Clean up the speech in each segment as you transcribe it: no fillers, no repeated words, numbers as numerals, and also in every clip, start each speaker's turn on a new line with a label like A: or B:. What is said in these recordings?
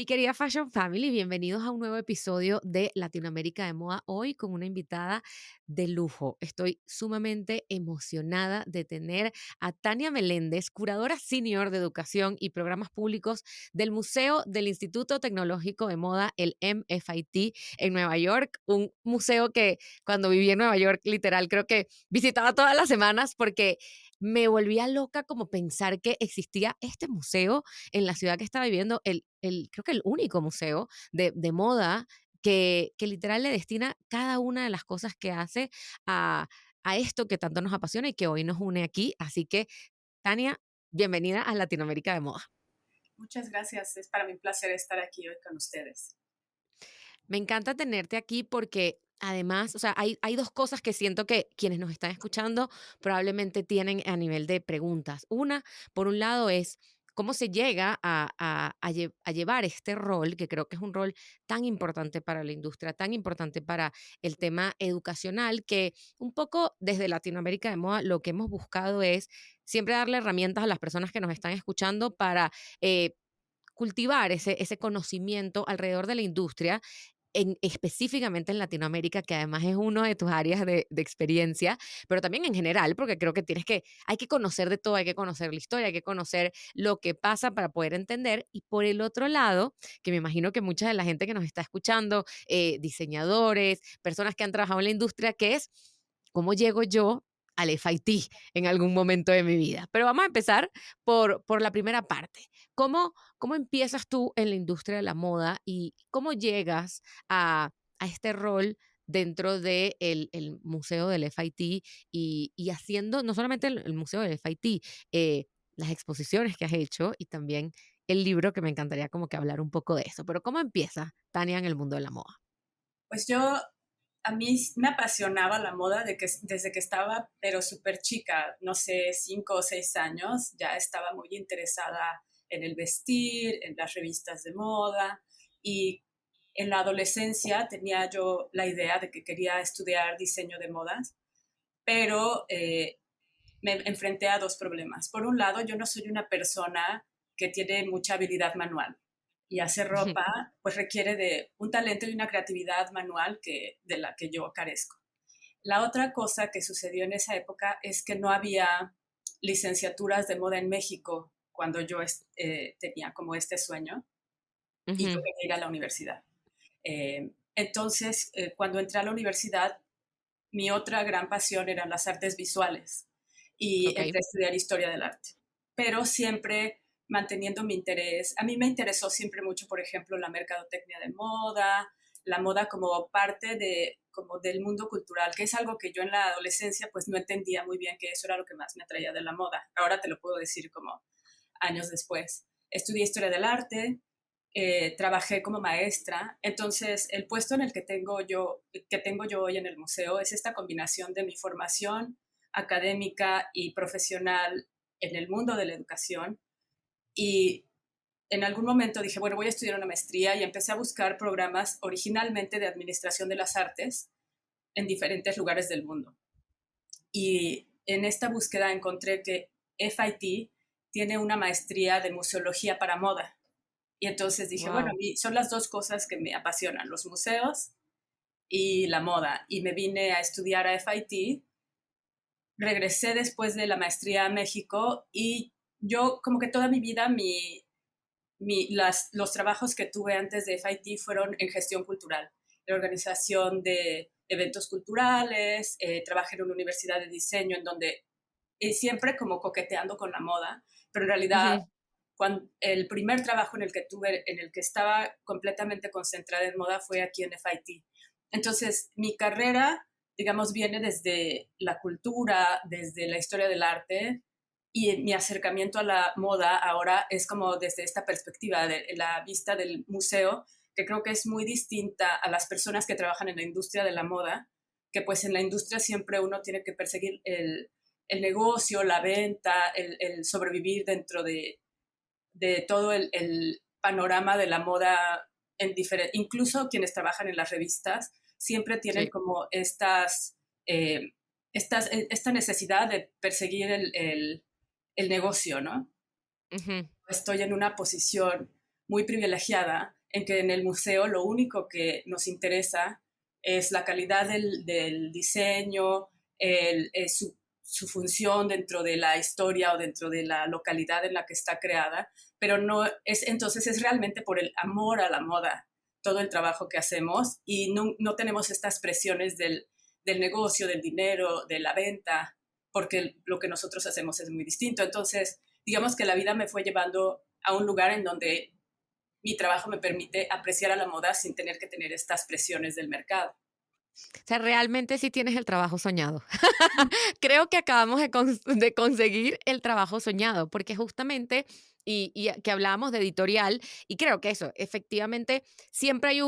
A: Mi querida Fashion Family, bienvenidos a un nuevo episodio de Latinoamérica de Moda, hoy con una invitada de lujo. Estoy sumamente emocionada de tener a Tania Meléndez, curadora senior de educación y programas públicos del Museo del Instituto Tecnológico de Moda, el MFIT, en Nueva York, un museo que cuando viví en Nueva York, literal, creo que visitaba todas las semanas porque me volvía loca como pensar que existía este museo en la ciudad que estaba viviendo, creo que el único museo de moda que literal le destina cada una de las cosas que hace a esto que tanto nos apasiona y que hoy nos une aquí. Así que, Tania, bienvenida a Latinoamérica de Moda.
B: Muchas gracias, es para mí un placer estar aquí hoy con ustedes.
A: Me encanta tenerte aquí porque además, o sea, hay dos cosas que siento que quienes nos están escuchando probablemente tienen a nivel de preguntas. Una, por un lado, es cómo se llega a llevar este rol, que creo que es un rol tan importante para la industria, tan importante para el tema educacional, que un poco desde Latinoamérica de Moda lo que hemos buscado es siempre darle herramientas a las personas que nos están escuchando para cultivar ese conocimiento alrededor de la industria específicamente en Latinoamérica, que además es uno de tus áreas de experiencia, pero también en general, porque creo que hay que conocer de todo, hay que conocer la historia, hay que conocer lo que pasa para poder entender. Y por el otro lado, que me imagino que mucha de la gente que nos está escuchando, diseñadores, personas que han trabajado en la industria, que es cómo llego yo al FIT en algún momento de mi vida. Pero vamos a empezar por la primera parte. ¿Cómo empiezas tú en la industria de la moda y cómo llegas a este rol dentro del el museo del FIT y haciendo no solamente el museo del FIT, las exposiciones que has hecho y también el libro que me encantaría como que hablar un poco de eso? Pero ¿cómo empieza Tania en el mundo de la moda?
B: Pues a mí me apasionaba la moda desde que estaba, pero súper chica, no sé, 5 o 6 años, ya estaba muy interesada en el vestir, en las revistas de moda y en la adolescencia tenía yo la idea de que quería estudiar diseño de modas, pero me enfrenté a dos problemas. Por un lado, yo no soy una persona que tiene mucha habilidad manual y hacer ropa pues requiere de un talento y una creatividad manual de la que yo carezco. La otra cosa que sucedió en esa época es que no había licenciaturas de moda en México cuando yo tenía como este sueño y yo
A: Ujú,
B: quería ir a la universidad. Entonces, cuando entré a la universidad, mi otra gran pasión eran las artes visuales y
A: ok.
B: entré a estudiar historia del arte, pero siempre manteniendo mi interés. A mí me interesó siempre mucho, por ejemplo, la mercadotecnia de moda, la moda como parte como del mundo cultural, que es algo que yo en la adolescencia pues no entendía muy bien, que eso era lo que más me atraía de la moda. Ahora te lo puedo decir como años después. Estudié historia del arte, trabajé como maestra, entonces el puesto en el que tengo yo hoy en el museo es esta combinación de mi formación académica y profesional en el mundo de la educación y en algún momento dije, bueno, voy a estudiar una maestría y empecé a buscar programas originalmente de administración de las artes en diferentes lugares del mundo. Y en esta búsqueda encontré que FIT tiene una maestría de museología para moda. Y entonces dije, bueno, a
A: Wow.
B: mí son las dos cosas que me apasionan, los museos y la moda. Y me vine a estudiar a FIT, regresé después de la maestría a México y yo como que toda mi vida los trabajos que tuve antes de FIT fueron en gestión cultural, en organización de eventos culturales, trabajé en una universidad de diseño en donde siempre como coqueteando con la moda, pero en realidad el primer trabajo en el que tuve, en el que estaba completamente concentrada en moda fue aquí en FIT. Entonces, mi carrera, digamos, viene desde la cultura, desde la historia del arte, y mi acercamiento a la moda ahora es como desde esta perspectiva de la vista del museo, que creo que es muy distinta a las personas que trabajan en la industria de la moda, que pues en la industria siempre uno tiene que perseguir el negocio, la venta, el sobrevivir dentro de todo el panorama de la moda, incluso quienes trabajan en las revistas, siempre tienen
A: Sí.
B: como esta necesidad de perseguir el negocio, ¿no?
A: Ujú.
B: Estoy en una posición muy privilegiada en que en el museo lo único que nos interesa es la calidad del diseño, su función dentro de la historia o dentro de la localidad en la que está creada, pero no es, entonces es realmente por el amor a la moda todo el trabajo que hacemos y no tenemos estas presiones del negocio, del dinero, de la venta, porque lo que nosotros hacemos es muy distinto. Entonces, digamos que la vida me fue llevando a un lugar en donde mi trabajo me permite apreciar a la moda sin tener que tener estas presiones del mercado.
A: O sea, realmente sí tienes el trabajo soñado. Creo que acabamos de conseguir el trabajo soñado, porque justamente, que hablábamos de editorial, y creo que eso, efectivamente, siempre hay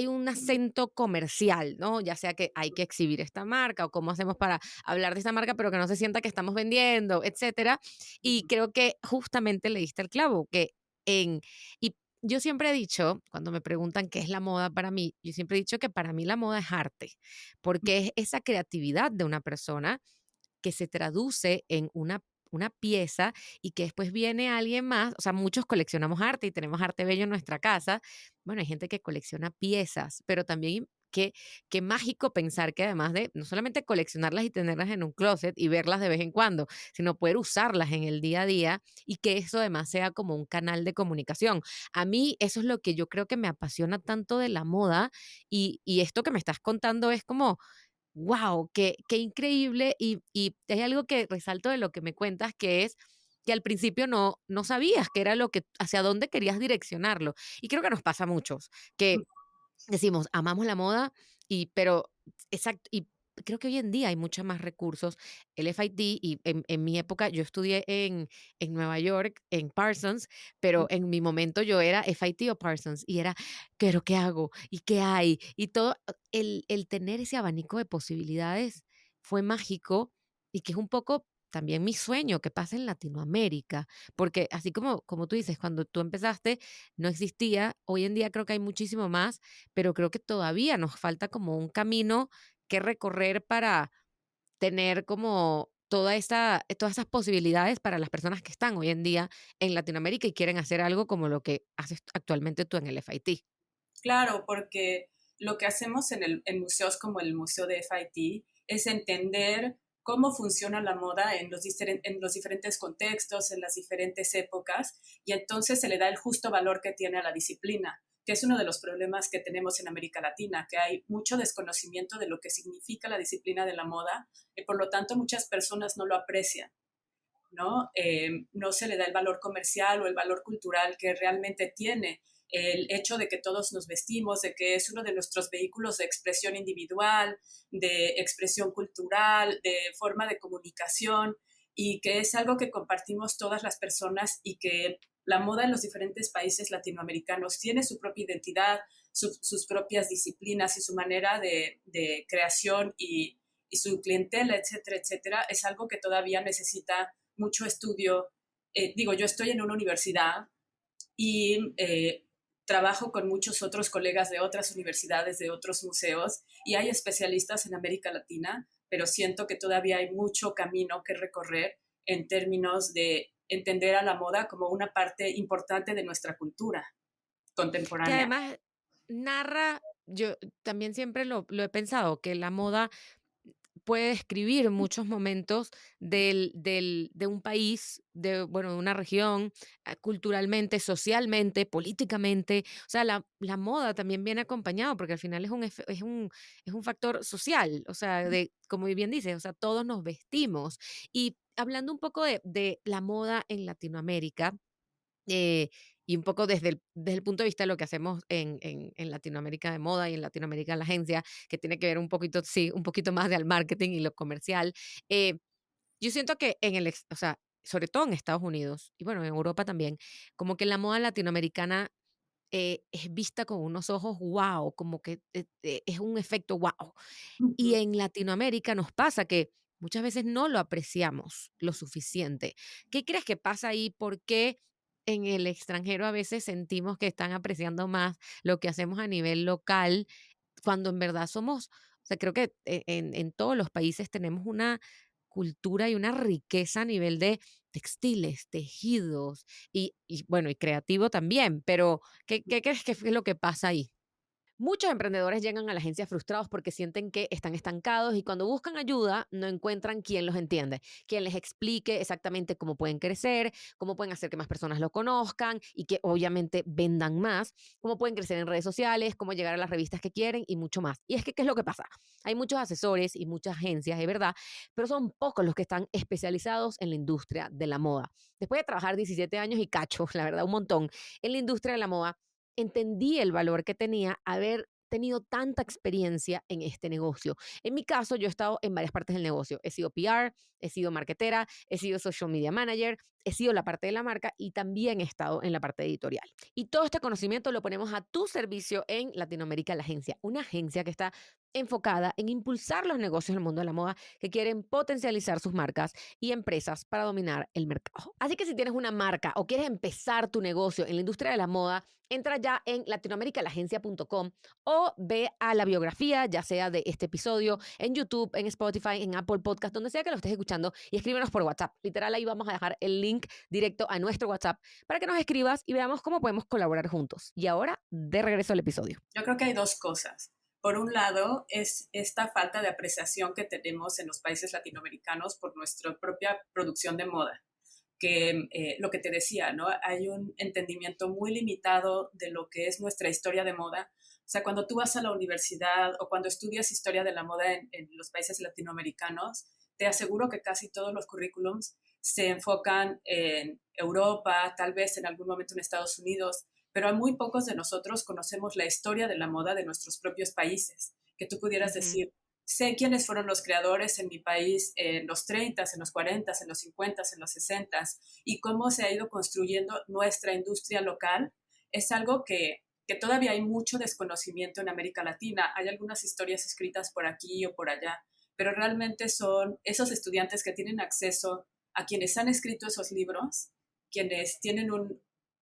A: un acento comercial, ¿no? Ya sea que hay que exhibir esta marca o cómo hacemos para hablar de esta marca, pero que no se sienta que estamos vendiendo, etcétera. Y creo que justamente le diste el clavo, y yo siempre he dicho, cuando me preguntan qué es la moda para mí, yo siempre he dicho que para mí la moda es arte, porque es esa creatividad de una persona que se traduce en una pieza y que después viene alguien más, o sea, muchos coleccionamos arte y tenemos arte bello en nuestra casa. Bueno, hay gente que colecciona piezas, pero también qué mágico pensar que además de no solamente coleccionarlas y tenerlas en un closet y verlas de vez en cuando, sino poder usarlas en el día a día y que eso además sea como un canal de comunicación. A mí eso es lo que yo creo que me apasiona tanto de la moda y esto que me estás contando es como wow, qué increíble. Y hay algo que resalto de lo que me cuentas, que es que al principio no sabías qué era lo que hacia dónde querías direccionarlo. Y creo que nos pasa a muchos, que decimos, amamos la moda, pero exacto, y creo que hoy en día hay muchos más recursos. El FIT, y en mi época yo estudié en Nueva York, en Parsons, pero en mi momento yo era FIT o Parsons, y era, ¿pero qué hago? ¿Y qué hay? Y todo, el tener ese abanico de posibilidades fue mágico y que es un poco también mi sueño que pasa en Latinoamérica, porque así como tú dices, cuando tú empezaste no existía, hoy en día creo que hay muchísimo más, pero creo que todavía nos falta como un camino que recorrer para tener como todas esas posibilidades para las personas que están hoy en día en Latinoamérica y quieren hacer algo como lo que haces actualmente tú en el FIT.
B: Claro, porque lo que hacemos en museos como el Museo de FIT es entender cómo funciona la moda en los diferentes contextos, en las diferentes épocas, y entonces se le da el justo valor que tiene a la disciplina, que es uno de los problemas que tenemos en América Latina, que hay mucho desconocimiento de lo que significa la disciplina de la moda, y por lo tanto muchas personas no lo aprecian. ¿No? No se le da el valor comercial o el valor cultural que realmente tiene el hecho de que todos nos vestimos, de que es uno de nuestros vehículos de expresión individual, de expresión cultural, de forma de comunicación y que es algo que compartimos todas las personas y que la moda en los diferentes países latinoamericanos tiene su propia identidad, sus propias disciplinas y su manera de creación y su clientela, etcétera, etcétera, es algo que todavía necesita mucho estudio. Digo, yo estoy en una universidad y trabajo con muchos otros colegas de otras universidades, de otros museos, y hay especialistas en América Latina, pero siento que todavía hay mucho camino que recorrer en términos de entender a la moda como una parte importante de nuestra cultura
A: Que
B: contemporánea.
A: además narra, yo también siempre lo he pensado, que la moda puede describir muchos momentos de un país, bueno, de una región, culturalmente, socialmente, políticamente. O sea, la moda también viene acompañado, porque al final es un factor social, o sea, como bien dices, o sea, todos nos vestimos. Y hablando un poco de la moda en Latinoamérica, eh, y un poco desde el punto de vista de lo que hacemos en Latinoamérica de moda y en Latinoamérica de la agencia, que tiene que ver un poquito, sí, un poquito más del marketing y lo comercial. Yo siento que o sea, sobre todo en Estados Unidos y bueno, en Europa también, como que la moda latinoamericana es vista con unos ojos wow, como que es un efecto wow. Y
B: Ujú.
A: en Latinoamérica nos pasa que muchas veces no lo apreciamos lo suficiente. ¿Qué crees que pasa ahí? ¿Por qué en el extranjero a veces sentimos que están apreciando más lo que hacemos a nivel local, cuando en verdad o sea, creo que en todos los países tenemos una cultura y una riqueza a nivel de textiles, tejidos y bueno, y creativo también, pero ¿qué crees que es lo que pasa ahí? Muchos emprendedores llegan a la agencia frustrados porque sienten que están estancados y cuando buscan ayuda no encuentran quien los entiende, quien les explique exactamente cómo pueden crecer, cómo pueden hacer que más personas lo conozcan y que obviamente vendan más, cómo pueden crecer en redes sociales, cómo llegar a las revistas que quieren y mucho más. Y es que, ¿qué es lo que pasa? Hay muchos asesores y muchas agencias, de verdad, pero son pocos los que están especializados en la industria de la moda. Después de trabajar 17 años y cacho, la verdad, un montón, en la industria de la moda, entendí el valor que tenía haber tenido tanta experiencia en este negocio. En mi caso, yo he estado en varias partes del negocio. He sido PR, he sido marketera, he sido social media manager, he sido la parte de la marca y también he estado en la parte editorial. Y todo este conocimiento lo ponemos a tu servicio en Latinoamérica La Agencia, una agencia que está enfocada en impulsar los negocios del mundo de la moda que quieren potencializar sus marcas y empresas para dominar el mercado. Así que si tienes una marca o quieres empezar tu negocio en la industria de la moda, entra ya en latinoamericalagencia.com o ve a la biografía, ya sea de este episodio, en YouTube, en Spotify, en Apple Podcast, donde sea que lo estés escuchando, y escríbenos por WhatsApp. Literal, ahí vamos a dejar el link directo a nuestro WhatsApp para que nos escribas y veamos cómo podemos colaborar juntos. Y ahora, de regreso al episodio.
B: Yo creo que hay dos cosas. Por un lado, es esta falta de apreciación que tenemos en los países latinoamericanos por nuestra propia producción de moda, que lo que te decía, ¿no? Hay un entendimiento muy limitado de lo que es nuestra historia de moda. O sea, cuando tú vas a la universidad o cuando estudias historia de la moda en los países latinoamericanos, te aseguro que casi todos los currículums se enfocan en Europa, tal vez en algún momento en Estados Unidos, pero a muy pocos de nosotros conocemos la historia de la moda de nuestros propios países, que tú pudieras
A: Ujú.
B: decir, sé quiénes fueron los creadores en mi país en los 30, en los 40, en los 50, en los 60 y cómo se ha ido construyendo nuestra industria local, es algo que todavía hay mucho desconocimiento en América Latina. Hay algunas historias escritas por aquí o por allá, pero realmente son esos estudiantes que tienen acceso a quienes han escrito esos libros, quienes tienen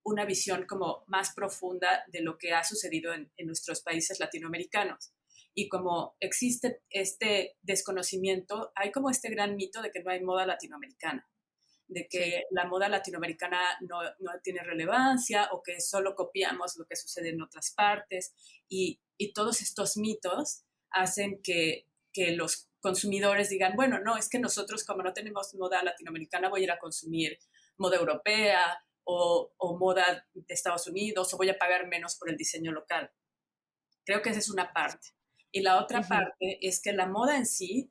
B: una visión como más profunda de lo que ha sucedido en nuestros países latinoamericanos. Y como existe este desconocimiento, hay como este gran mito de que no hay moda latinoamericana, de
A: Sí.
B: que la moda latinoamericana no tiene relevancia o que solo copiamos lo que sucede en otras partes. Y todos estos mitos hacen que los consumidores digan, bueno, no, es que nosotros como no tenemos moda latinoamericana voy a ir a consumir moda europea o moda de Estados Unidos o voy a pagar menos por el diseño local. Creo que esa es una parte. Y la otra
A: Ujú.
B: parte es que la moda en sí,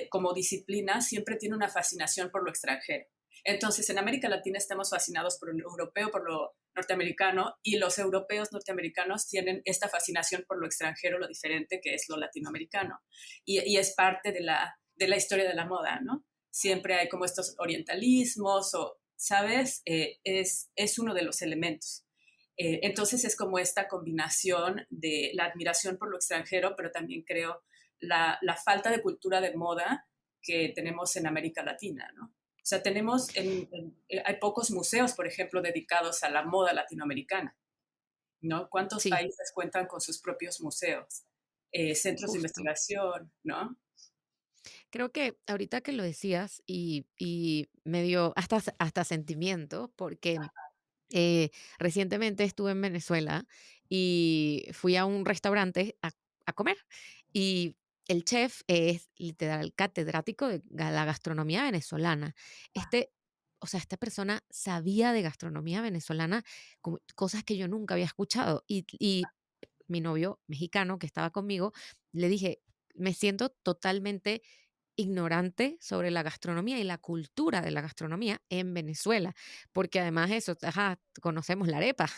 B: como disciplina, siempre tiene una fascinación por lo extranjero. Entonces, en América Latina estamos fascinados por lo europeo, por lo norteamericano, y los europeos norteamericanos tienen esta fascinación por lo extranjero, lo diferente que es lo latinoamericano. Y es parte de la historia de la moda, ¿no? Siempre hay como estos orientalismos o, ¿sabes? Es uno de los elementos. Entonces es como esta combinación de la admiración por lo extranjero, pero también creo la falta de cultura de moda que tenemos en América Latina, ¿no? O sea, hay pocos museos, por ejemplo, dedicados a la moda latinoamericana, ¿no? ¿Cuántos
A: Sí,
B: países cuentan con sus propios museos? Centros de
A: justo.
B: investigación, ¿no?
A: Creo que ahorita que lo decías y me dio hasta sentimiento, porque recientemente estuve en Venezuela y fui a un restaurante a comer y el chef es literal catedrático de la gastronomía venezolana. Este, o sea, esta persona sabía de gastronomía venezolana como cosas que yo nunca había escuchado y mi novio mexicano que estaba conmigo, le dije, me siento totalmente ignorante sobre la gastronomía y la cultura de la gastronomía en Venezuela, porque además eso, ajá, conocemos la arepa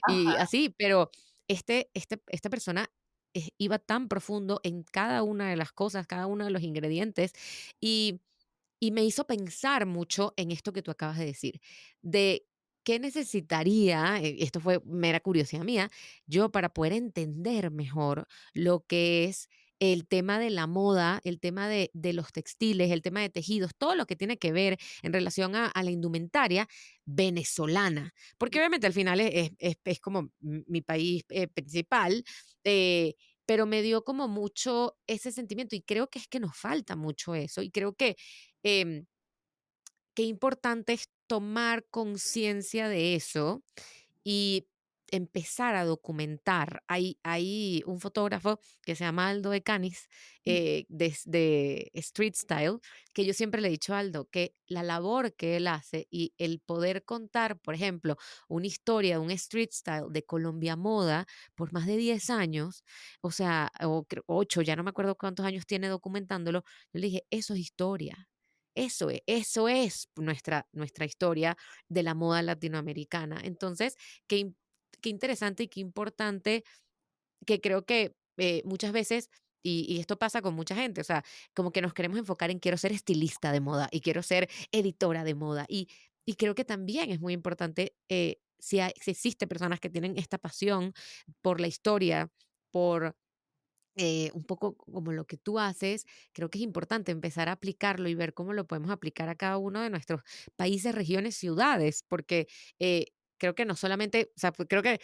A: y
B: Ajá.
A: así, pero esta persona iba tan profundo en cada una de las cosas, cada uno de los ingredientes y y me hizo pensar mucho en esto que tú acabas de decir, de qué necesitaría, esto fue mera curiosidad mía, yo para poder entender mejor lo que es el tema de la moda, el tema de los textiles, el tema de tejidos, todo lo que tiene que ver en relación a la indumentaria venezolana, porque obviamente al final es como mi país principal, pero me dio como mucho ese sentimiento y creo que es que nos falta mucho eso y creo em, qué importante es tomar conciencia de eso y empezar a documentar. Hay un fotógrafo que se llama Aldo de Canis, de Street Style, que yo siempre le he dicho a Aldo que la labor que él hace y el poder contar, por ejemplo, una historia de un street style de Colombia Moda por más de 10 años, o sea, 8, ya no me acuerdo cuántos años tiene documentándolo, yo le dije, eso es historia. Eso es nuestra historia de la moda latinoamericana. Entonces, qué, qué interesante y qué importante que creo que muchas veces, y esto pasa con mucha gente, o sea, como que nos queremos enfocar en quiero ser estilista de moda y quiero ser editora de moda. Y creo que también es muy importante, si existe personas que tienen esta pasión por la historia, por un poco como lo que tú haces, creo que es importante empezar a aplicarlo y ver cómo lo podemos aplicar a cada uno de nuestros países, regiones, ciudades, porque creo que no solamente, o sea, pues, creo que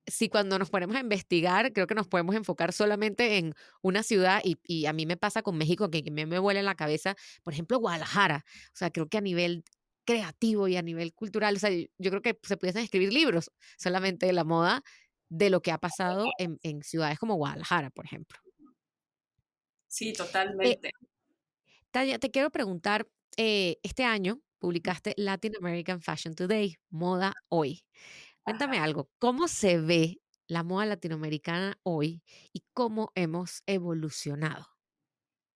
A: si cuando nos ponemos a investigar, creo que nos podemos enfocar solamente en una ciudad y a mí me pasa con México que me vuela en la cabeza, por ejemplo, Guadalajara, o sea, creo que a nivel creativo y a nivel cultural, o sea, yo creo que se pudiesen escribir libros solamente de la moda, de lo que ha pasado en ciudades como Guadalajara, por ejemplo.
B: Sí,
A: Eh,
B: totalmente.
A: Tania, te quiero preguntar, este año publicaste Latin American Fashion Today, Moda Hoy. Cuéntame
B: Ajá.
A: algo, ¿cómo se ve la moda latinoamericana hoy y cómo hemos evolucionado?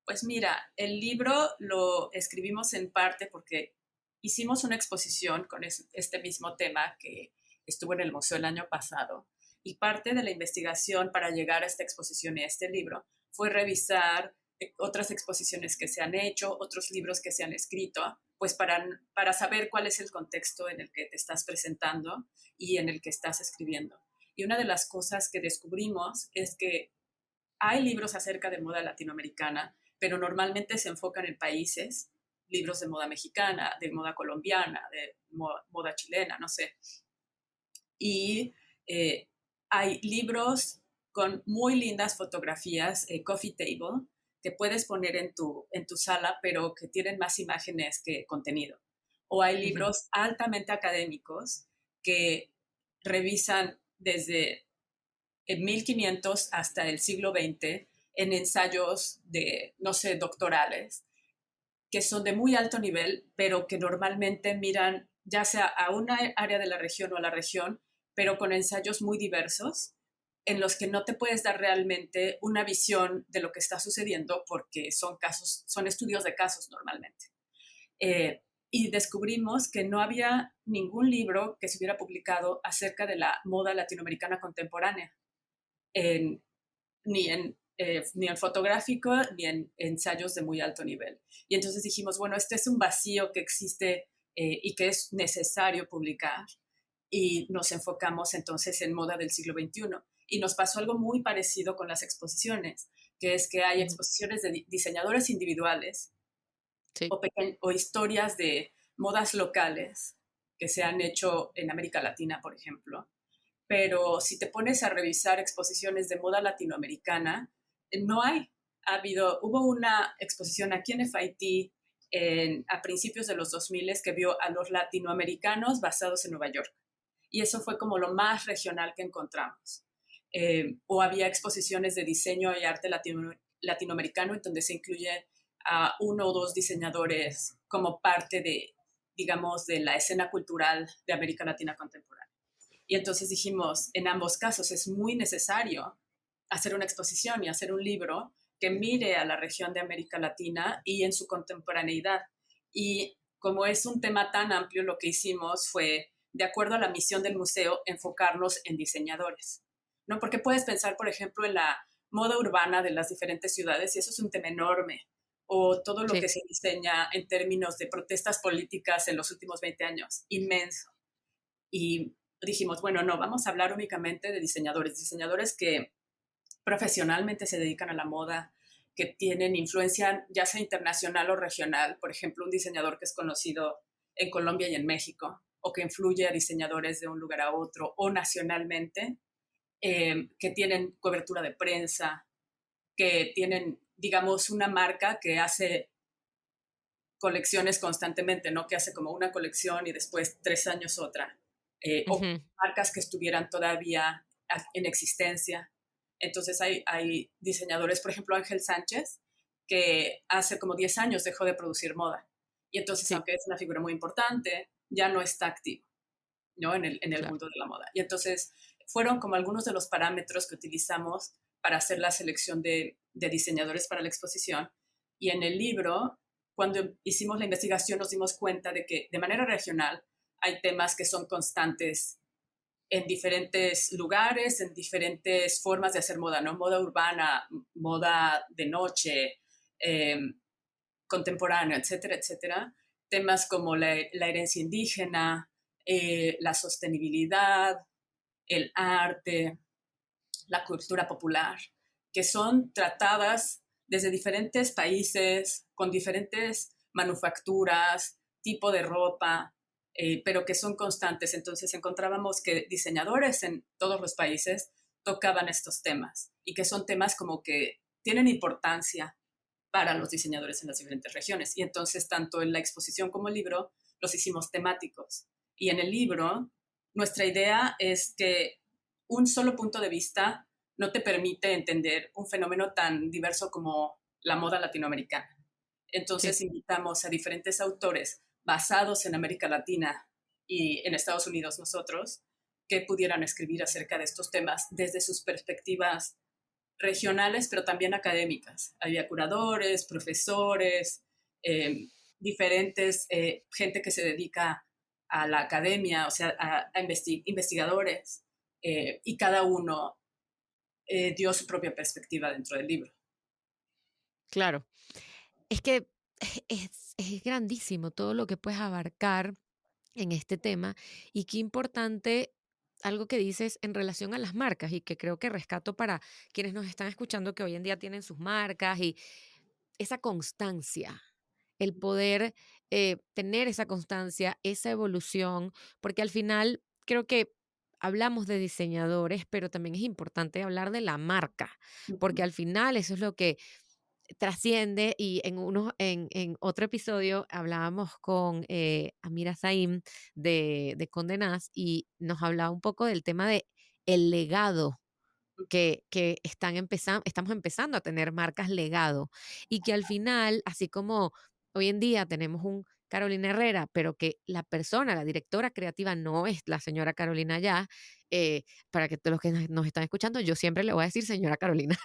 B: Pues mira, el libro lo escribimos en parte porque hicimos una exposición con este mismo tema que estuvo en el museo el año pasado. Y parte de la investigación para llegar a esta exposición y a este libro fue revisar otras exposiciones que se han hecho, otros libros que se han escrito, pues para saber cuál es el contexto en el que te estás presentando y en el que estás escribiendo. Y una de las cosas que descubrimos es que hay libros acerca de moda latinoamericana, pero normalmente se enfocan en países, libros de moda mexicana, de moda colombiana, de moda chilena, no sé. Y eh, hay libros con muy lindas fotografías, coffee table, que puedes poner en tu sala, pero que tienen más imágenes que contenido. O hay
A: Ujú,
B: libros altamente académicos que revisan desde en 1500 hasta el siglo XX en ensayos de, no sé, doctorales, que son de muy alto nivel, pero que normalmente miran ya sea a una área de la región o a la región, pero con ensayos muy diversos, en los que no te puedes dar realmente una visión de lo que está sucediendo porque son casos, son estudios de casos normalmente. Y descubrimos que no había ningún libro que se hubiera publicado acerca de la moda latinoamericana contemporánea en, ni en fotográfico ni en ensayos de muy alto nivel. Y entonces dijimos, bueno, este es un vacío que existe y que es necesario publicar. Y nos enfocamos entonces en moda del siglo XXI. Y nos pasó algo muy parecido con las exposiciones, que es que hay
A: ujú.
B: exposiciones de diseñadores individuales
A: Sí.
B: o historias de modas locales que se han hecho en América Latina, por ejemplo, pero si te pones a revisar exposiciones de moda latinoamericana, no hay. Hubo una exposición aquí en FIT a principios de los 2000 que vio a los latinoamericanos basados en Nueva York. Y eso fue como lo más regional que encontramos. O había exposiciones de diseño y arte latinoamericano en donde se incluye a uno o dos diseñadores como parte de, digamos, de la escena cultural de América Latina contemporánea. Y entonces dijimos, en ambos casos es muy necesario hacer una exposición y hacer un libro que mire a la región de América Latina y en su contemporaneidad. Y como es un tema tan amplio, lo que hicimos fue, de acuerdo a la misión del museo, enfocarnos en diseñadores. ¿No? Porque puedes pensar, por ejemplo, en la moda urbana de las diferentes ciudades y eso es un tema enorme. O todo lo que
A: Sí.
B: se diseña en términos de protestas políticas en los últimos 20 años, inmenso. Y dijimos, bueno, no, vamos a hablar únicamente de diseñadores, diseñadores que profesionalmente se dedican a la moda, que tienen influencia ya sea internacional o regional, por ejemplo, un diseñador que es conocido en Colombia y en México, o que influye a diseñadores de un lugar a otro, o nacionalmente, que tienen cobertura de prensa, que tienen, digamos, una marca que hace colecciones constantemente, ¿no? Que hace como una colección y después 3 años otra. O
A: Ujú.
B: marcas que estuvieran todavía en existencia. Entonces hay diseñadores, por ejemplo, Ángel Sánchez, que hace como 10 años dejó de producir moda. Y entonces,
A: Sí,
B: aunque es una figura muy importante, ya no está activo, ¿no? En el
A: claro.
B: mundo de la moda. Y entonces fueron como algunos de los parámetros que utilizamos para hacer la selección de diseñadores para la exposición. Y en el libro, cuando hicimos la investigación, nos dimos cuenta de que de manera regional hay temas que son constantes en diferentes lugares, en diferentes formas de hacer moda, ¿no? Moda urbana, moda de noche, eh, contemporánea, etcétera, etcétera. Temas como la herencia indígena, la sostenibilidad, el arte, la cultura popular, que son tratadas desde diferentes países, con diferentes manufacturas, tipo de ropa, pero que son constantes. Entonces encontrábamos que diseñadores en todos los países tocaban estos temas y que son temas como que tienen importancia para los diseñadores en las diferentes regiones. Y entonces, tanto en la exposición como el libro, los hicimos temáticos. Y en el libro, nuestra idea es que un solo punto de vista no te permite entender un fenómeno tan diverso como la moda latinoamericana.
A: Sí.
B: Entonces, invitamos a diferentes autores basados en América Latina y en Estados Unidos nosotros, que pudieran escribir acerca de estos temas desde sus perspectivas regionales, pero también académicas. Había curadores, profesores, diferentes, gente que se dedica a la academia, o sea, a investigadores, y cada uno dio su propia perspectiva dentro del libro.
A: Claro. Es que es grandísimo todo lo que puedes abarcar en este tema y qué importante algo que dices en relación a las marcas y que creo que rescato para quienes nos están escuchando que hoy en día tienen sus marcas y esa constancia, el poder tener esa constancia, esa evolución, porque al final creo que hablamos de diseñadores, pero también es importante hablar de la marca, porque
B: Ujú.
A: al final eso es lo que trasciende y en otro episodio hablábamos con Amira Saim de Condé Nast y nos hablaba un poco del tema de el legado que estamos empezando a tener marcas legado y que al final, así como hoy en día tenemos un Carolina Herrera, pero que la persona, la directora creativa no es la señora Carolina ya, para que todos los que nos están escuchando, yo siempre le voy a decir señora Carolina.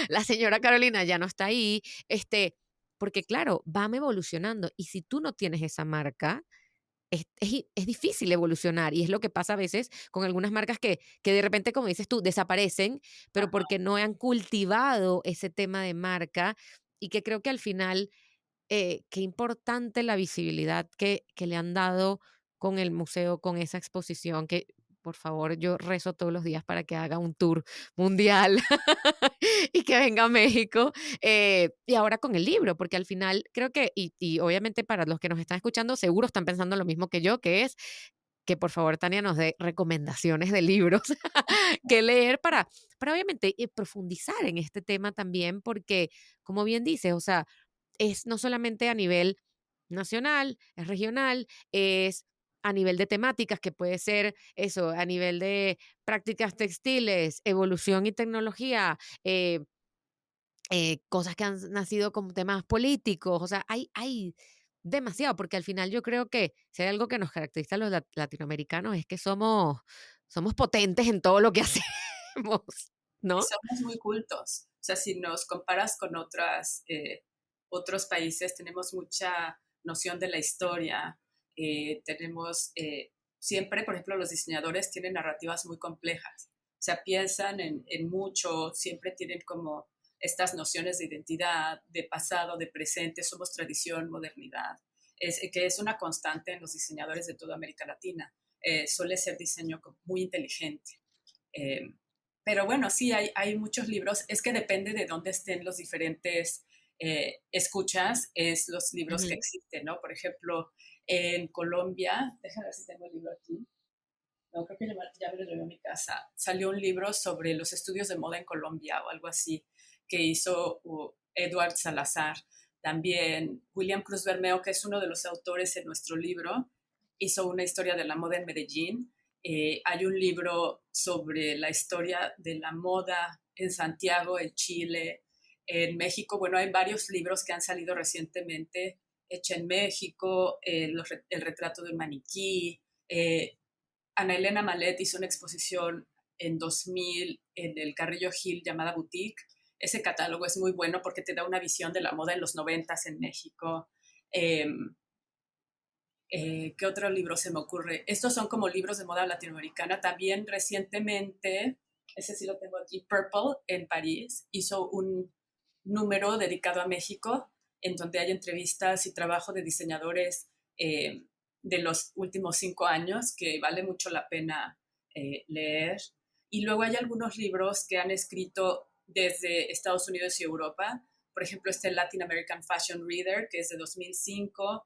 A: La señora Carolina ya no está ahí, porque claro, van evolucionando y si tú no tienes esa marca, es difícil evolucionar y es lo que pasa a veces con algunas marcas que de repente, como dices tú, desaparecen, pero
B: Ajá.
A: porque no han cultivado ese tema de marca y que creo que al final, qué importante la visibilidad que le han dado con el museo, con esa exposición, que por favor yo rezo todos los días para que haga un tour mundial y que venga a México. Y ahora con el libro, porque al final creo que, y obviamente para los que nos están escuchando, seguro están pensando lo mismo que yo, que es que por favor Tania nos dé recomendaciones de libros que leer para obviamente profundizar en este tema también, porque como bien dices, o sea, es no solamente a nivel nacional, es regional, es a nivel de temáticas, que puede ser eso, a nivel de prácticas textiles, evolución y tecnología, cosas que han nacido como temas políticos, o sea, hay demasiado, porque al final yo creo que si hay algo que nos caracteriza a los latinoamericanos es que somos potentes en todo lo que hacemos,
B: Y
A: ¿no?
B: somos muy cultos. O sea, si nos comparas con otros países, tenemos mucha noción de la historia. Tenemos siempre, por ejemplo, los diseñadores tienen narrativas muy complejas. O sea, piensan en mucho, siempre tienen como estas nociones de identidad, de pasado, de presente, somos tradición, modernidad, que es una constante en los diseñadores de toda América Latina. Suele ser diseño muy inteligente. Eh, pero bueno, sí, hay muchos libros. Es que depende de dónde estén los diferentes escuchas, es los libros que
A: Ujú.
B: existen, ¿no? Por ejemplo, en Colombia, déjame ver si tengo el libro aquí. No, creo que ya me lo llevé a mi casa. Salió un libro sobre los estudios de moda en Colombia o algo así, que hizo Edward Salazar. También William Cruz Bermeo, que es uno de los autores en nuestro libro, hizo una historia de la moda en Medellín. Hay un libro sobre la historia de la moda en Santiago, en Chile, en México. Bueno, hay varios libros que han salido recientemente, Hecha en México, el retrato de un maniquí. Ana Elena Malet hizo una exposición en 2000 en el Carrillo Gil llamada Boutique. Ese catálogo es muy bueno porque te da una visión de la moda en los 90 en México. Eh, ¿Qué otro libro se me ocurre? Estos son como libros de moda latinoamericana. También recientemente, ese sí lo tengo aquí, Purple en París hizo un número dedicado a México en donde hay entrevistas y trabajo de diseñadores de los últimos 5 años que vale mucho la pena leer. Y luego hay algunos libros que han escrito desde Estados Unidos y Europa. Por ejemplo, este Latin American Fashion Reader, que es de 2005.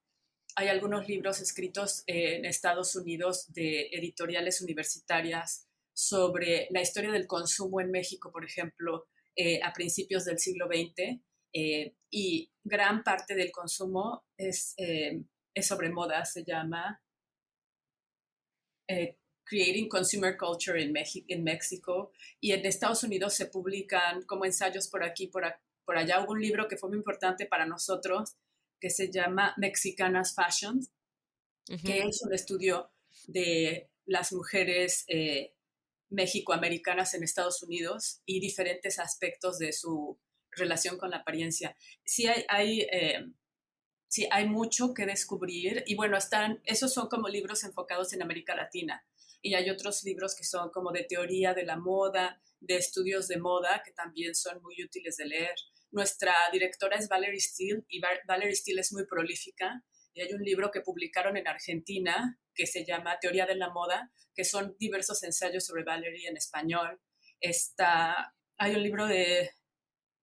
B: Hay algunos libros escritos en Estados Unidos de editoriales universitarias sobre la historia del consumo en México, por ejemplo, a principios del siglo XX. Y gran parte del consumo es sobre moda, se llama Creating Consumer Culture in México. Y en Estados Unidos se publican como ensayos por aquí, por allá. Hubo un libro que fue muy importante para nosotros que se llama Mexicanas Fashion, que
A: Ujú.
B: es un estudio de las mujeres mexicoamericanas en Estados Unidos y diferentes aspectos de su relación con la apariencia. Sí sí hay mucho que descubrir y bueno, esos son como libros enfocados en América Latina y hay otros libros que son como de teoría de la moda, de estudios de moda, que también son muy útiles de leer. Nuestra directora es Valerie Steele y Valerie Steele es muy prolífica y hay un libro que publicaron en Argentina que se llama Teoría de la Moda, que son diversos ensayos sobre Valerie en español. Hay un libro de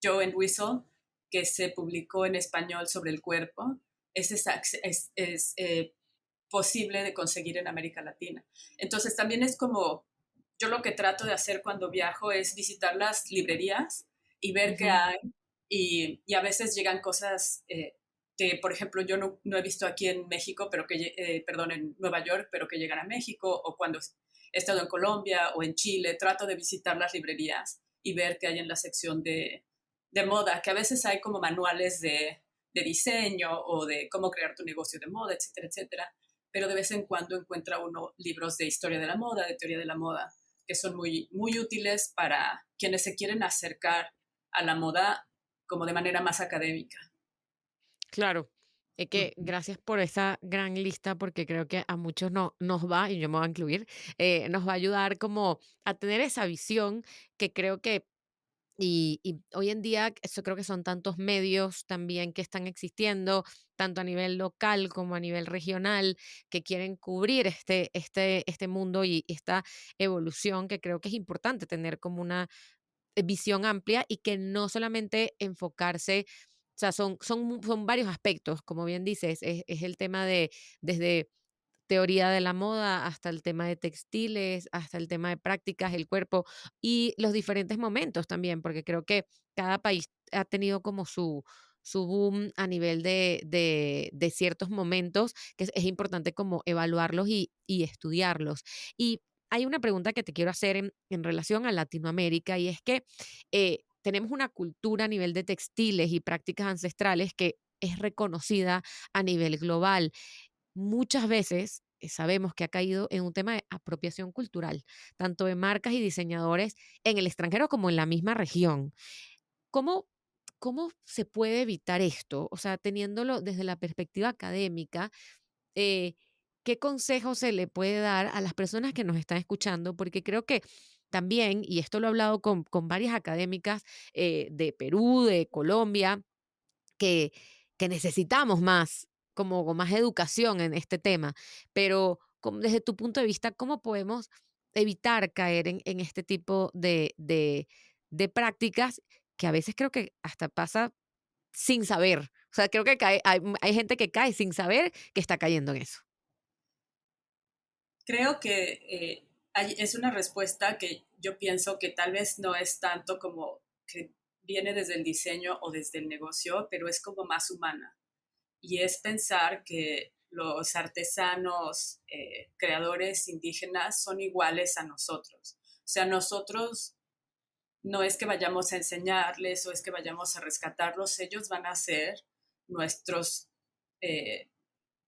B: Joe Entwistle que se publicó en español sobre el cuerpo. Es posible de conseguir en América Latina. Entonces también es como, yo lo que trato de hacer cuando viajo es visitar las librerías y ver qué
A: Ujú.
B: hay y a veces llegan cosas que, por ejemplo, yo no he visto aquí en México, perdón, en Nueva York, pero que llegan a México o cuando he estado en Colombia o en Chile, trato de visitar las librerías y ver qué hay en la sección de moda, que a veces hay como manuales de diseño o de cómo crear tu negocio de moda, etcétera, etcétera, pero de vez en cuando encuentra uno libros de historia de la moda, de teoría de la moda, que son muy, muy útiles para quienes se quieren acercar a la moda como de manera más académica.
A: Claro, es que
B: Ujú.
A: gracias por esa gran lista porque creo que a muchos no, nos va, y yo me voy a incluir, nos va a ayudar como a tener esa visión que creo que, y hoy en día, eso creo que son tantos medios también que están existiendo, tanto a nivel local como a nivel regional, que quieren cubrir este mundo y esta evolución que creo que es importante tener como una visión amplia y que no solamente enfocarse, o sea, son varios aspectos, como bien dices, es el tema de desde teoría de la moda hasta el tema de textiles, hasta el tema de prácticas, el cuerpo y los diferentes momentos también, porque creo que cada país ha tenido como su boom a nivel de ciertos momentos, que es importante como evaluarlos y estudiarlos. Y hay una pregunta que te quiero hacer en relación a Latinoamérica y es que tenemos una cultura a nivel de textiles y prácticas ancestrales que es reconocida a nivel global. Muchas veces sabemos que ha caído en un tema de apropiación cultural, tanto de marcas y diseñadores en el extranjero como en la misma región. ¿Cómo, cómo se puede evitar esto? O sea, teniéndolo desde la perspectiva académica, eh, ¿qué consejo se le puede dar a las personas que nos están escuchando? Porque creo que también, y esto lo he hablado con varias académicas de Perú, de Colombia, que, que necesitamos más, como más educación en este tema, pero desde tu punto de vista, ¿cómo podemos evitar caer en este tipo de prácticas que a veces creo que hasta pasa sin saber? O sea, creo que hay gente que cae sin saber que está cayendo en eso.
B: Creo que es una respuesta que yo pienso que tal vez no es tanto como que viene desde el diseño o desde el negocio, pero es como más humana. Y es pensar que los artesanos, creadores indígenas son iguales a nosotros. O sea, nosotros no es que vayamos a enseñarles o es que vayamos a rescatarlos, ellos van a ser nuestros eh,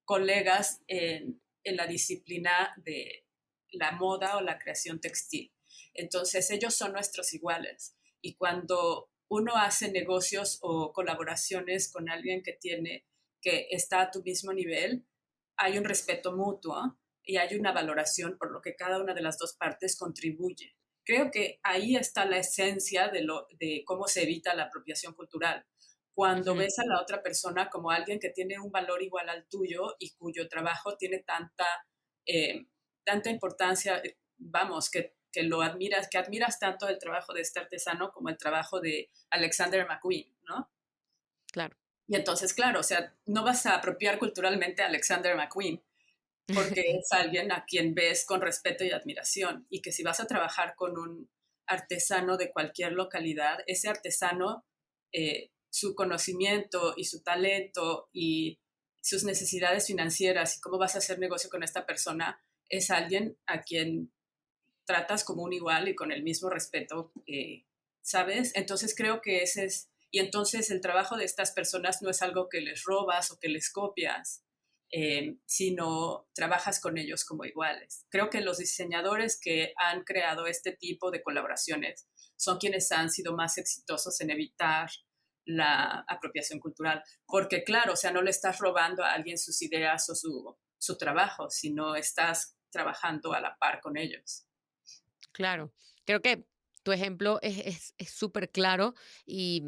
B: colegas en la disciplina de la moda o la creación textil. Entonces ellos son nuestros iguales. Y cuando uno hace negocios o colaboraciones con alguien que está a tu mismo nivel, hay un respeto mutuo y hay una valoración por lo que cada una de las dos partes contribuye. Creo que ahí está la esencia de cómo se evita la apropiación cultural. Cuando
A: Ujú.
B: ves a la otra persona como alguien que tiene un valor igual al tuyo y cuyo trabajo tiene eh, tanta importancia, vamos, que admiras tanto el trabajo de este artesano como el trabajo de Alexander McQueen, ¿no?
A: Claro.
B: Y entonces, claro, o sea, no vas a apropiar culturalmente a Alexander McQueen, porque es alguien a quien ves con respeto y admiración. Y que si vas a trabajar con un artesano de cualquier localidad, ese artesano, su conocimiento y su talento y sus necesidades financieras y cómo vas a hacer negocio con esta persona, es alguien a quien tratas como un igual y con el mismo respeto, ¿sabes? Entonces creo que ese es, y entonces el trabajo de estas personas no es algo que les robas o que les copias, sino trabajas con ellos como iguales. Creo que los diseñadores que han creado este tipo de colaboraciones son quienes han sido más exitosos en evitar la apropiación cultural, porque claro, o sea, no le estás robando a alguien sus ideas o su trabajo, sino estás trabajando a la par con ellos.
A: Claro, creo que tu ejemplo es súper claro y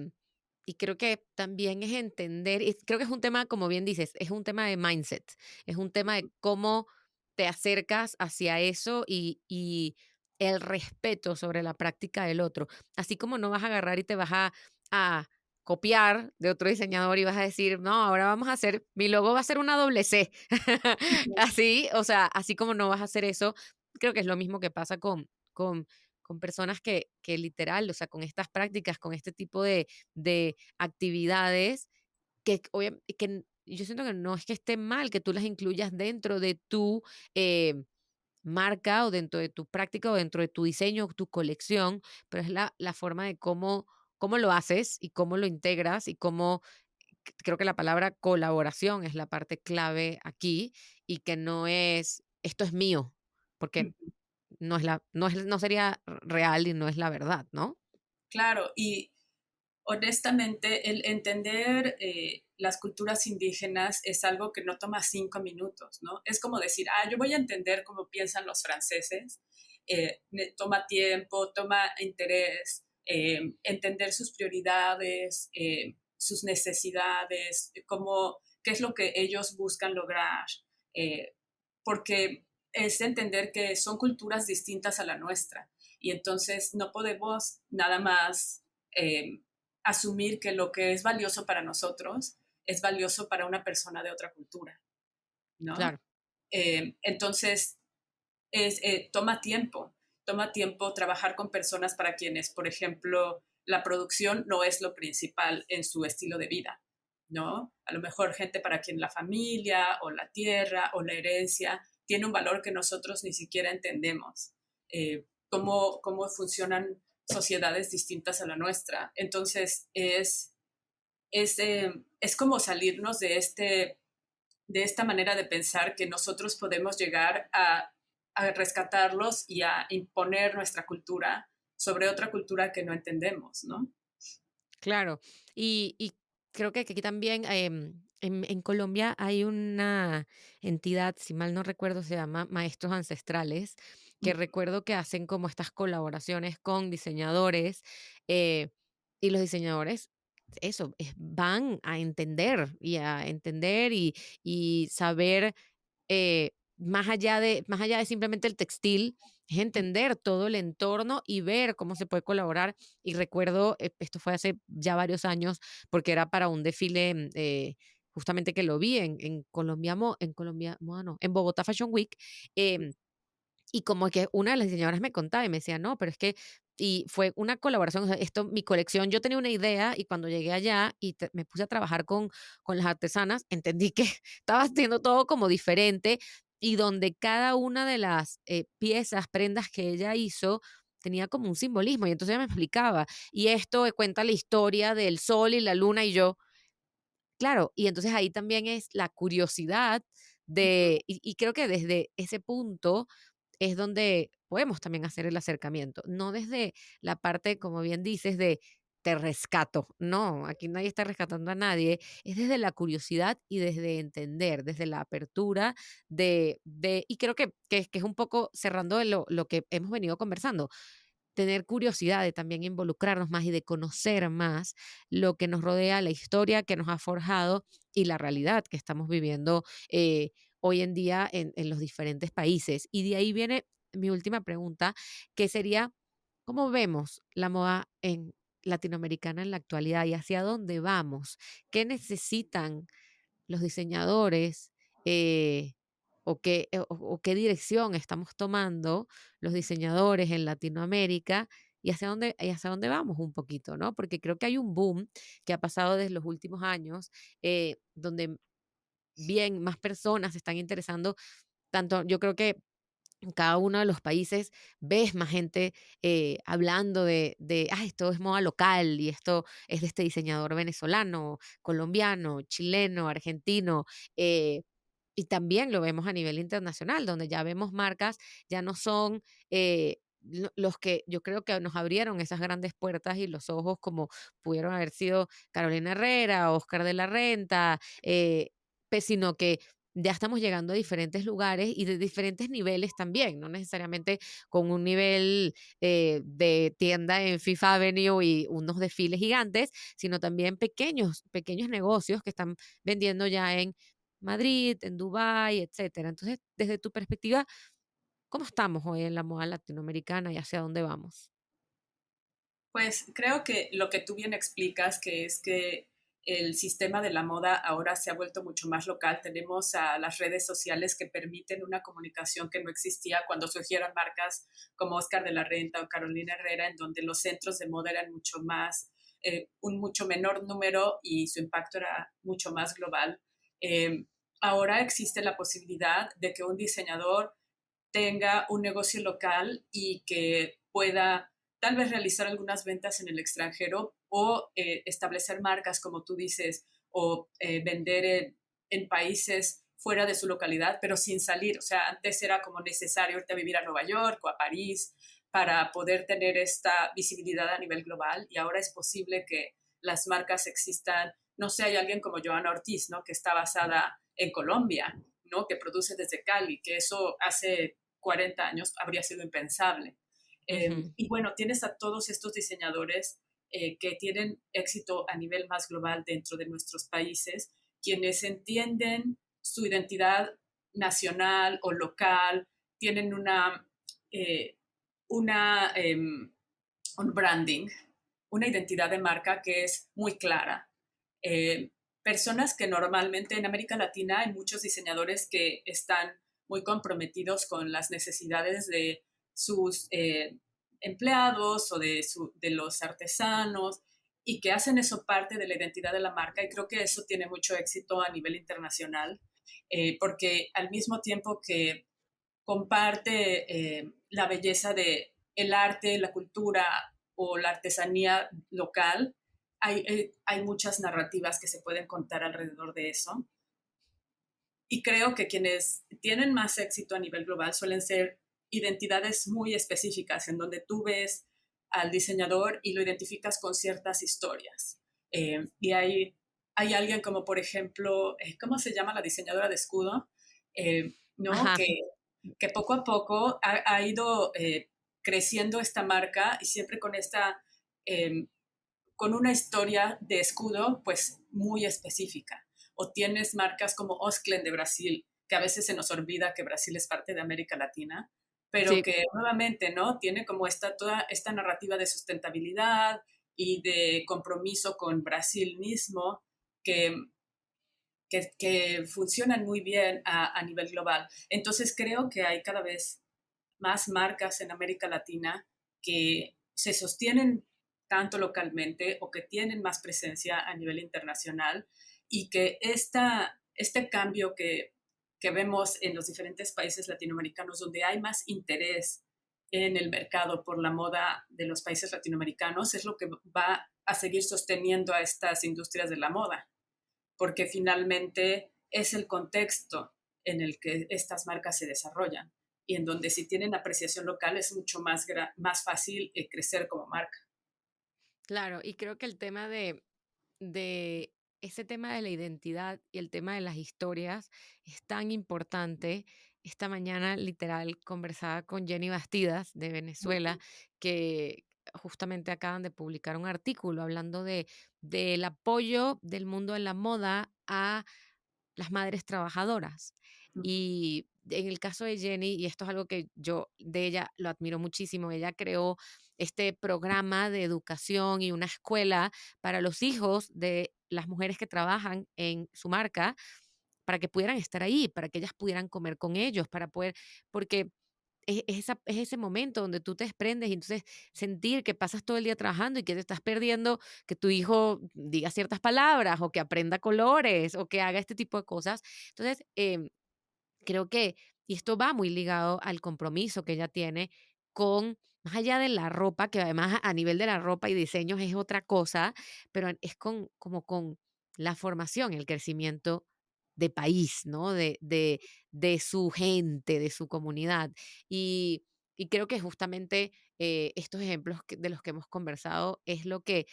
A: creo que también es entender, y creo que es un tema, como bien dices, es un tema de mindset, es un tema de cómo te acercas hacia eso y el respeto sobre la práctica del otro. Así como no vas a agarrar y te vas a copiar de otro diseñador y vas a decir, no, ahora vamos a hacer, mi logo va a ser una doble C. Así, o sea, así como no vas a hacer eso, creo que es lo mismo que pasa con, con personas que literal, o sea, con estas prácticas, con este tipo de actividades, yo siento que no es que esté mal que tú las incluyas dentro de tu marca o dentro de tu práctica o dentro de tu diseño, tu colección, pero es la forma de cómo lo haces y cómo lo integras y cómo creo que la palabra colaboración es la parte clave aquí y que no es, esto es mío, porque no sería real y no es la verdad, ¿no?
B: Claro, y honestamente, el entender las culturas indígenas es algo que no toma 5 minutos, ¿no? Es como decir, yo voy a entender cómo piensan los franceses. Toma tiempo, toma interés, entender sus prioridades, sus necesidades, qué es lo que ellos buscan lograr, eh, porque es entender que son culturas distintas a la nuestra y entonces no podemos nada más asumir que lo que es valioso para nosotros es valioso para una persona de otra cultura, ¿no?
A: Claro,
B: Entonces, toma tiempo trabajar con personas para quienes, por ejemplo, la producción no es lo principal en su estilo de vida, ¿no? A lo mejor gente para quien la familia o la tierra o la herencia tiene un valor que nosotros ni siquiera entendemos. Cómo funcionan sociedades distintas a la nuestra. Entonces, es como salirnos de esta manera de pensar que nosotros podemos llegar a rescatarlos y a imponer nuestra cultura sobre otra cultura que no entendemos, ¿no?
A: claro. Y creo que aquí también en Colombia hay una entidad, si mal no recuerdo, se llama Maestros Ancestrales, que recuerdo que hacen como estas colaboraciones con diseñadores y los diseñadores, eso, van a entender y saber más allá de simplemente el textil, es entender todo el entorno y ver cómo se puede colaborar. Y recuerdo, esto fue hace ya varios años, porque era para un desfile, justamente que lo vi en Colombia, en Colombia, Moda no, en Bogotá Fashion Week. Y como que una de las diseñadoras me contaba y me decía, no, pero es que y fue una colaboración, o sea, esto, mi colección, yo tenía una idea y cuando llegué allá y me puse a trabajar con las artesanas, entendí que estaba haciendo todo como diferente y donde cada una de las piezas, prendas que ella hizo, tenía como un simbolismo y entonces ella me explicaba, y esto cuenta la historia del sol y la luna y yo, claro, y entonces ahí también es la curiosidad
B: Ujú.
A: y creo que desde ese punto es donde podemos también hacer el acercamiento, no desde la parte, como bien dices, de te rescato. No, aquí nadie está rescatando a nadie, es desde la curiosidad y desde entender, desde la apertura y creo que es un poco cerrando de lo que hemos venido conversando, tener curiosidad de también involucrarnos más y de conocer más lo que nos rodea, la historia que nos ha forjado y la realidad que estamos viviendo hoy en día en los diferentes países. Y de ahí viene mi última pregunta, que sería, ¿cómo vemos la moda en latinoamericana en la actualidad y hacia dónde vamos? ¿Qué necesitan los diseñadores, eh, o qué dirección estamos tomando los diseñadores en Latinoamérica y hacia dónde vamos un poquito, ¿no? Porque creo que hay un boom que ha pasado desde los últimos años, donde bien más personas se están interesando, tanto yo creo que en cada uno de los países ves más gente hablando esto es moda local y esto es de este diseñador venezolano, colombiano, chileno, argentino. eh, y también lo vemos a nivel internacional, donde ya vemos marcas, ya no son los que yo creo que nos abrieron esas grandes puertas y los ojos como pudieron haber sido Carolina Herrera, Oscar de la Renta, sino que ya estamos llegando a diferentes lugares y de diferentes niveles también, no necesariamente con un nivel de tienda en Fifth Avenue y unos desfiles gigantes, sino también pequeños negocios que están vendiendo ya en Madrid, en Dubái, etcétera. Entonces, desde tu perspectiva, ¿cómo estamos hoy en la moda latinoamericana y hacia dónde vamos?
B: Pues creo que lo que tú bien explicas, que es que el sistema de la moda ahora se ha vuelto mucho más local. Tenemos a las redes sociales que permiten una comunicación que no existía cuando surgieron marcas como Oscar de la Renta o Carolina Herrera, en donde los centros de moda eran mucho más, un mucho menor número y su impacto era mucho más global. Eh, Ahora existe la posibilidad de que un diseñador tenga un negocio local y que pueda tal vez realizar algunas ventas en el extranjero o establecer marcas, como tú dices, o vender en países fuera de su localidad, pero sin salir. O sea, antes era como necesario irte a vivir a Nueva York o a París para poder tener esta visibilidad a nivel global y ahora es posible que las marcas existan. No sé, hay alguien como Joana Ortiz, ¿no? Que está basada en Colombia, ¿no? Que produce desde Cali, que eso hace 40 años habría sido impensable.
A: Ujú.
B: Y bueno, tienes a todos estos diseñadores que tienen éxito a nivel más global dentro de nuestros países, quienes entienden su identidad nacional o local, tienen eh, una un branding, una identidad de marca que es muy clara. Personas que normalmente en América Latina hay muchos diseñadores que están muy comprometidos con las necesidades de sus empleados o de los artesanos y que hacen eso parte de la identidad de la marca y creo que eso tiene mucho éxito a nivel internacional porque al mismo tiempo que comparte la belleza de el arte, la cultura o la artesanía local, hay muchas narrativas que se pueden contar alrededor de eso. Y creo que quienes tienen más éxito a nivel global suelen ser identidades muy específicas, en donde tú ves al diseñador y lo identificas con ciertas historias. Y hay alguien como, por ejemplo, ¿cómo se llama la diseñadora de escudo? ¿No?
A: Ajá,
B: Que poco a poco ha ido creciendo esta marca y siempre con eh, con una historia de escudo pues muy específica. O tienes marcas como Osklen de Brasil, que a veces se nos olvida que Brasil es parte de América Latina, pero
A: sí.
B: que nuevamente, ¿no? Tiene como toda esta narrativa de sustentabilidad y de compromiso con Brasil mismo, que, que funcionan muy bien a nivel global. Entonces creo que hay cada vez más marcas en América Latina que se sostienen tanto localmente o que tienen más presencia a nivel internacional y que este cambio que vemos en los diferentes países latinoamericanos, donde hay más interés en el mercado por la moda de los países latinoamericanos, es lo que va a seguir sosteniendo a estas industrias de la moda, porque finalmente es el contexto en el que estas marcas se desarrollan y en donde si tienen apreciación local es mucho más fácil crecer como marca.
A: Claro, y creo que el tema de ese tema de la identidad y el tema de las historias es tan importante. Esta mañana, literal, conversaba con Jenny Bastidas de Venezuela,
B: Ujú,
A: que justamente acaban de publicar un artículo hablando del apoyo del mundo de la moda a las madres trabajadoras.
B: ujú,
A: Y en el caso de Jenny, y esto es algo que yo de ella lo admiro muchísimo, ella creó este programa de educación y una escuela para los hijos de las mujeres que trabajan en su marca, para que pudieran estar ahí, para que ellas pudieran comer con ellos, para poder, porque es ese momento donde tú te desprendes y entonces sentir que pasas todo el día trabajando y que te estás perdiendo que tu hijo diga ciertas palabras o que aprenda colores o que haga este tipo de cosas. Entonces, creo que, y esto va muy ligado al compromiso que ella tiene con, más allá de la ropa, que además a nivel de la ropa y diseños es otra cosa, pero es con, como con la formación, el crecimiento de país, ¿no? De su gente, de su comunidad. Y, y creo que justamente estos ejemplos de los que hemos conversado es lo que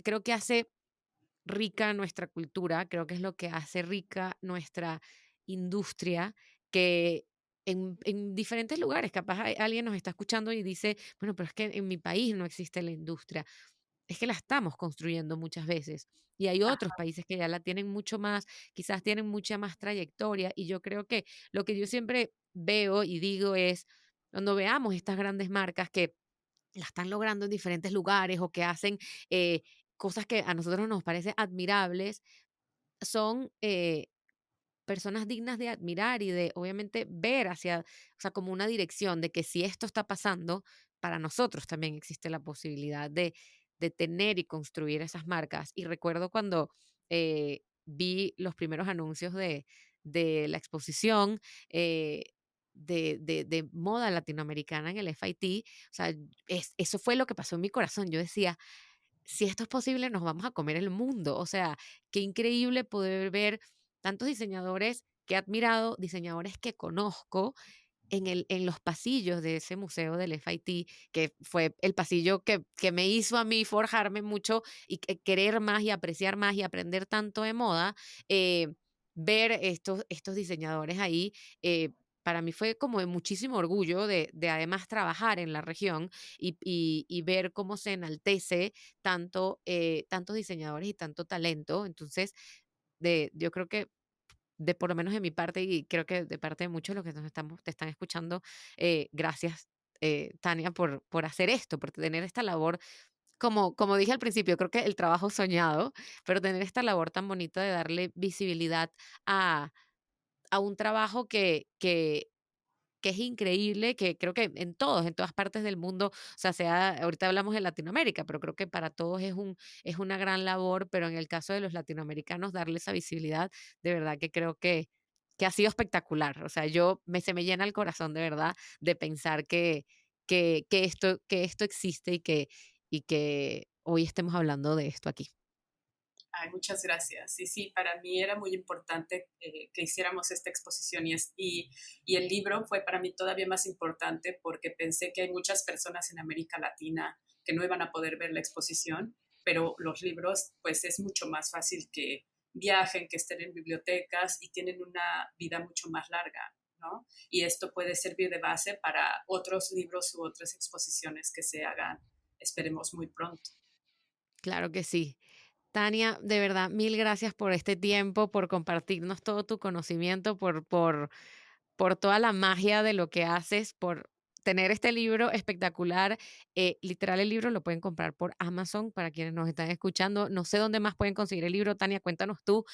A: creo que hace rica nuestra cultura, creo que es lo que hace rica nuestra industria, que en diferentes lugares, capaz alguien nos está escuchando y dice, bueno, pero es que en mi país no existe la industria. Es que la estamos construyendo muchas veces y hay otros
B: ajá,
A: países que ya la tienen mucho más, quizás tienen mucha más trayectoria y yo creo que lo que yo siempre veo y digo es, cuando veamos estas grandes marcas que la están logrando en diferentes lugares o que hacen cosas que a nosotros nos parecen admirables, son personas dignas de admirar y de obviamente ver hacia, o sea, como una dirección de que si esto está pasando, para nosotros también existe la posibilidad de tener y construir esas marcas. Y recuerdo cuando vi los primeros anuncios de la exposición de moda latinoamericana en el FIT, o sea, eso fue lo que pasó en mi corazón. Yo decía, si esto es posible, nos vamos a comer el mundo. O sea, qué increíble poder ver tantos diseñadores que he admirado, diseñadores que conozco en los pasillos de ese museo del FIT, que fue el pasillo que me hizo a mí forjarme mucho y querer más y apreciar más y aprender tanto de moda, eh, ver estos diseñadores ahí. Para mí fue como de muchísimo orgullo de además trabajar en la región y ver cómo se enaltece tanto, tantos diseñadores y tanto talento. Entonces, yo creo que de por lo menos de mi parte, y creo que de parte de muchos de los que te están escuchando, gracias, Tania, por hacer esto, por tener esta labor, como dije al principio, creo que el trabajo soñado, pero tener esta labor tan bonita de darle visibilidad a, a un trabajo que es increíble, que creo que en todos, en todas partes del mundo, o sea, ahorita hablamos de Latinoamérica, pero creo que para todos es una gran labor, pero en el caso de los latinoamericanos, darle esa visibilidad, de verdad que creo que ha sido espectacular. O sea, se me llena el corazón de verdad de pensar que esto existe y que hoy estemos hablando de esto aquí.
B: ay, muchas gracias. Sí, sí, para mí era muy importante que hiciéramos esta exposición y el libro fue para mí todavía más importante porque pensé que hay muchas personas en América Latina que no iban a poder ver la exposición, pero los libros pues es mucho más fácil que viajen, que estén en bibliotecas y tienen una vida mucho más larga, ¿no? Y esto puede servir de base para otros libros u otras exposiciones que se hagan, esperemos, muy pronto.
A: Claro que sí. Tania, de verdad, mil gracias por este tiempo, por compartirnos todo tu conocimiento, por toda la magia de lo que haces, por tener este libro espectacular. Literal, el libro lo pueden comprar por Amazon para quienes nos están escuchando. No sé dónde más pueden conseguir el libro. Tania, cuéntanos tú.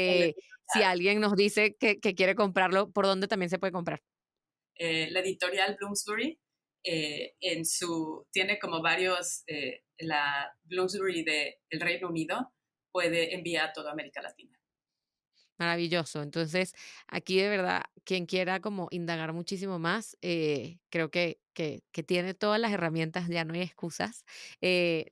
B: El
A: Si
B: editorial,
A: alguien nos dice que quiere comprarlo, ¿por dónde también se puede comprar?
B: la editorial Bloomsbury tiene como varios, la Bloomsbury del Reino Unido puede enviar a toda América Latina.
A: Maravilloso. Entonces, aquí de verdad, quien quiera como indagar muchísimo más, creo que tiene todas las herramientas, ya no hay excusas.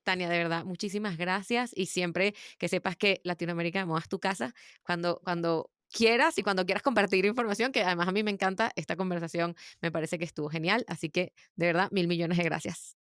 A: Tania, de verdad, muchísimas gracias y siempre que sepas que Latinoamérica de Moda es tu casa, cuando quieras y cuando quieras compartir información, que además a mí me encanta esta conversación, me parece que estuvo genial, así que de verdad, mil millones de gracias.